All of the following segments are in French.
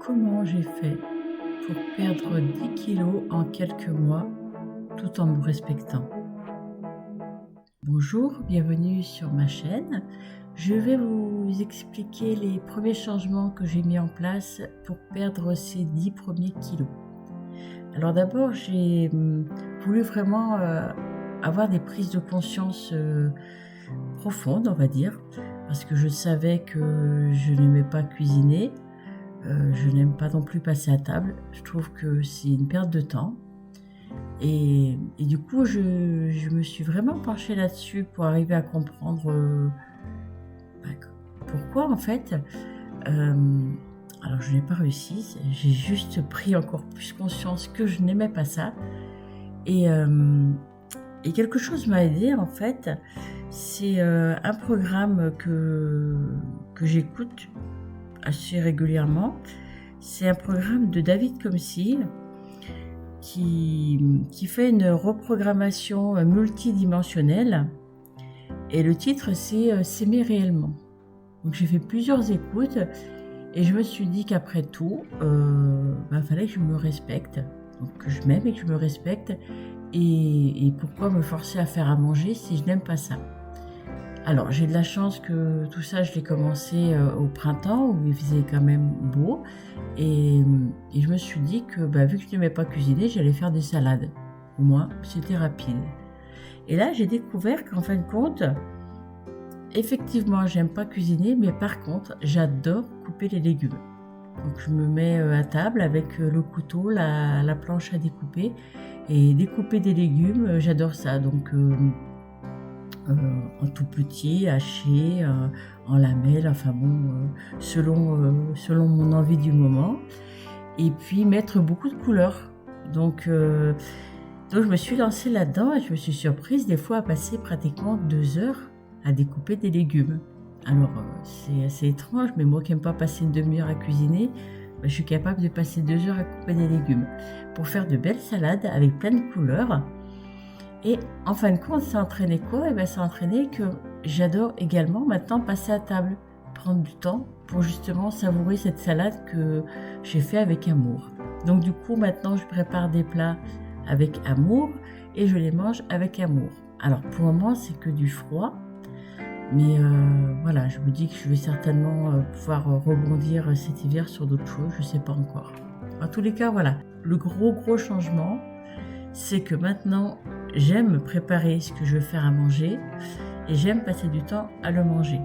Comment j'ai fait pour perdre 10 kilos en quelques mois tout en me respectant? Bonjour, bienvenue sur ma chaîne. Je vais vous expliquer les premiers changements que j'ai mis en place pour perdre ces 10 premiers kilos. Alors d'abord, j'ai voulu vraiment avoir des prises de conscience profondes, on va dire, parce que je savais que je n'aimais pas cuisiner. Je n'aime pas non plus passer à table. Je trouve que c'est une perte de temps et du coup, je me suis vraiment penchée là-dessus pour arriver à comprendre, bah, pourquoi en fait. Alors je n'ai pas réussi, j'ai juste pris encore plus conscience que je n'aimais pas ça et quelque chose m'a aidée en fait. C'est, un programme que j'écoute assez régulièrement. C'est un programme de David Comcy qui fait une reprogrammation multidimensionnelle et le titre c'est S'aimer réellement. Donc j'ai fait plusieurs écoutes et je me suis dit qu'après tout, fallait que je me respecte, donc que je m'aime et que je me respecte et pourquoi me forcer à faire à manger si je n'aime pas ça? Alors, j'ai de la chance que tout ça, je l'ai commencé au printemps où il faisait quand même beau et je me suis dit que vu que je n'aimais pas cuisiner, j'allais faire des salades. Au moins, c'était rapide. Et là, j'ai découvert qu'en fin de compte, effectivement, j'aime pas cuisiner, mais par contre, j'adore couper les légumes. Donc, je me mets à table avec le couteau, la planche à découper et découper des légumes, j'adore ça. Donc, en tout petit, haché, en lamelles, enfin bon, selon mon envie du moment. Et puis mettre beaucoup de couleurs. Donc je me suis lancée là-dedans et je me suis surprise des fois à passer pratiquement 2 heures à découper des légumes. Alors c'est assez étrange, mais moi qui n'aime pas passer une demi-heure à cuisiner, je suis capable de passer 2 heures à couper des légumes pour faire de belles salades avec plein de couleurs. Et en fin de compte, ça a entraîné quoi? Ça a entraîné que j'adore également maintenant passer à table, prendre du temps pour justement savourer cette salade que j'ai fait avec amour. Donc du coup, maintenant, je prépare des plats avec amour et je les mange avec amour. Alors pour le moment, c'est que du froid, mais voilà, je me dis que je vais certainement pouvoir rebondir cet hiver sur d'autres choses, je ne sais pas encore. En tous les cas, voilà, le gros changement, c'est que maintenant, j'aime préparer ce que je veux faire à manger et j'aime passer du temps à le manger.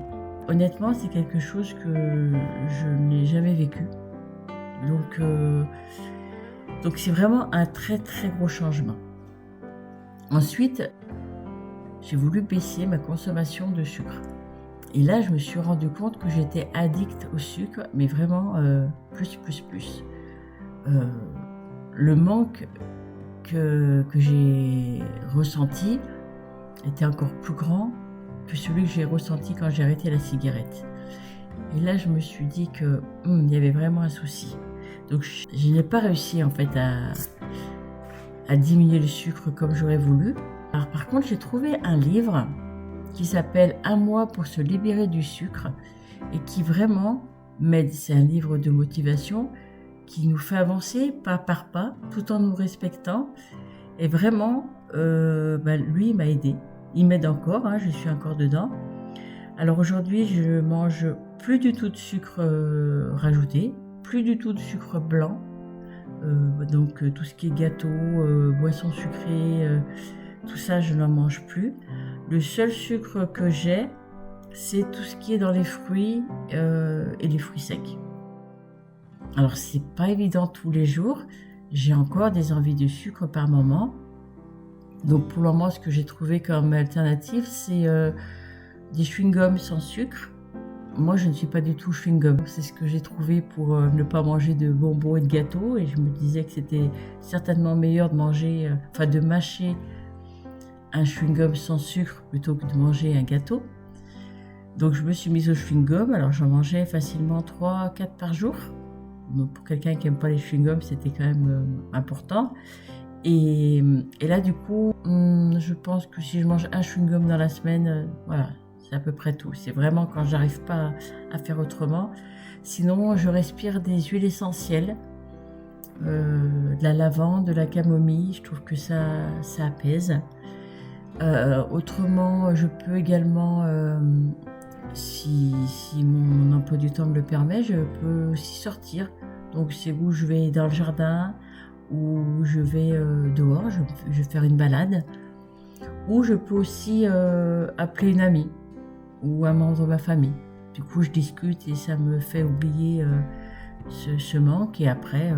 Honnêtement, c'est quelque chose que je n'ai jamais vécu. Donc c'est vraiment un très gros changement. Ensuite, j'ai voulu baisser ma consommation de sucre. Et là, je me suis rendu compte que j'étais addict au sucre, mais vraiment plus. Le manque que j'ai ressenti était encore plus grand que celui que j'ai ressenti quand j'ai arrêté la cigarette. Et là, je me suis dit que il y avait vraiment un souci. Donc, je n'ai pas réussi en fait à diminuer le sucre comme j'aurais voulu. Alors, par contre, j'ai trouvé un livre qui s'appelle « Un mois pour se libérer du sucre » et qui vraiment m'aide. C'est un livre de motivation qui nous fait avancer pas par pas, tout en nous respectant. Et vraiment, lui, il m'a aidé. Il m'aide encore, je suis encore dedans. Alors aujourd'hui, je mange plus du tout de sucre rajouté, plus du tout de sucre blanc. Donc tout ce qui est gâteau, boissons sucrées, tout ça, je n'en mange plus. Le seul sucre que j'ai, c'est tout ce qui est dans les fruits et les fruits secs. Alors, c'est pas évident tous les jours. J'ai encore des envies de sucre par moment. Donc, pour le moment, ce que j'ai trouvé comme alternative, c'est des chewing-gums sans sucre. Moi, je ne suis pas du tout chewing-gum. C'est ce que j'ai trouvé pour ne pas manger de bonbons et de gâteaux. Et je me disais que c'était certainement meilleur de manger, de mâcher un chewing-gum sans sucre plutôt que de manger un gâteau. Donc, je me suis mise au chewing-gum. Alors, j'en mangeais facilement 3-4 par jour. Donc pour quelqu'un qui n'aime pas les chewing-gums, c'était quand même important. Et là, du coup, je pense que si je mange un chewing-gum dans la semaine, voilà, c'est à peu près tout. C'est vraiment quand j'arrive pas à faire autrement. Sinon, je respire des huiles essentielles, de la lavande, de la camomille. Je trouve que ça apaise. Autrement, je peux également, si mon emploi du temps me le permet, je peux aussi sortir. Donc c'est où je vais dans le jardin, ou je vais dehors, je vais faire une balade. Ou je peux aussi appeler une amie ou un membre de ma famille. Du coup, je discute et ça me fait oublier ce manque. Et après,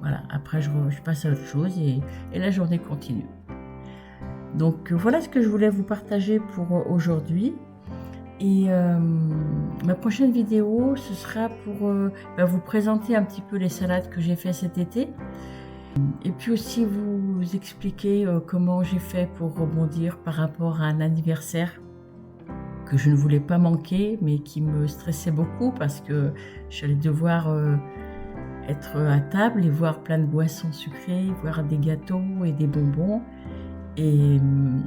voilà, après je passe à autre chose et la journée continue. Donc voilà ce que je voulais vous partager pour aujourd'hui. Et ma prochaine vidéo, ce sera pour vous présenter un petit peu les salades que j'ai fait cet été. Et puis aussi vous expliquer comment j'ai fait pour rebondir par rapport à un anniversaire que je ne voulais pas manquer, mais qui me stressait beaucoup parce que j'allais devoir être à table et voir plein de boissons sucrées, voir des gâteaux et des bonbons. Et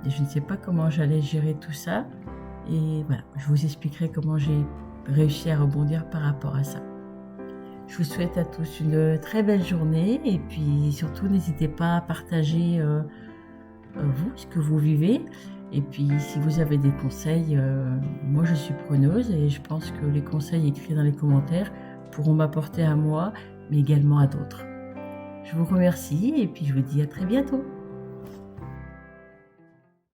je ne sais pas comment j'allais gérer tout ça. Et voilà, je vous expliquerai comment j'ai réussi à rebondir par rapport à ça. Je vous souhaite à tous une très belle journée et puis surtout n'hésitez pas à partager vous, ce que vous vivez. Et puis si vous avez des conseils, moi je suis preneuse et je pense que les conseils écrits dans les commentaires pourront m'apporter à moi, mais également à d'autres. Je vous remercie et puis je vous dis à très bientôt.